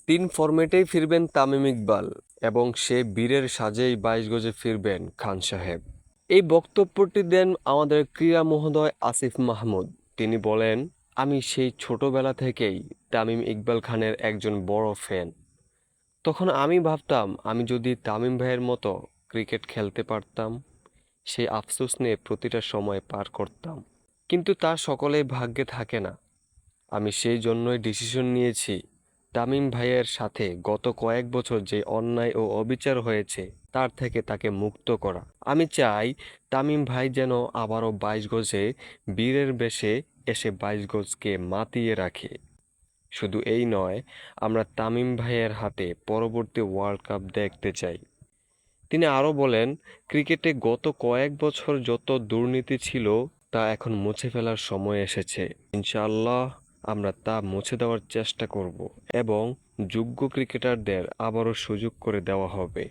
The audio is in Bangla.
তিন ফরম্যাটেই ফিরবেন তামিম ইকবাল এবং সে বীরের সাজেই ২২ গজে ফিরবেন খান সাহেব। এই বক্তব্যটি দেন আমাদের ক্রীড়া মহোদয় আসিফ মাহমুদ। তিনি বলেন, আমি সেই ছোটবেলা থেকেই তামিম ইকবাল খানের একজন বড় ফ্যান। তখন আমি ভাবতাম আমি যদি তামিম ভাইয়ের মতো ক্রিকেট খেলতে পারতাম, সেই আফসোস নিয়ে প্রতিটা সময় পার করতাম। কিন্তু তা সকলেই ভাগ্যে থাকে না। আমি সেই জন্যই ডিসিশন নিয়েছি তামিম ভাইয়ের সাথে গত কয়েক বছর যে অন্যায় ও অবিচার হয়েছে তার থেকে তাকে মুক্ত করা। আমি চাই তামিম ভাই যেন আবারও ২২ গজে বীরের বেশে এসে ২২ গজকে মাতিয়ে রাখে। শুধু এই নয়, আমরা তামিম ভাইয়ের হাতে পরবর্তী ওয়ার্ল্ড কাপ দেখতে চাই। তিনি আরও বলেন, ক্রিকেটে গত কয়েক বছর যত দুর্নীতি ছিল তা এখন মুছে ফেলার সময় এসেছে। ইনশাআল্লাহ আমরা তা মুছে দেওয়ার চেষ্টা করব এবং যোগ্য ক্রিকেটারদের আবারও সুযোগ করে দেওয়া হবে।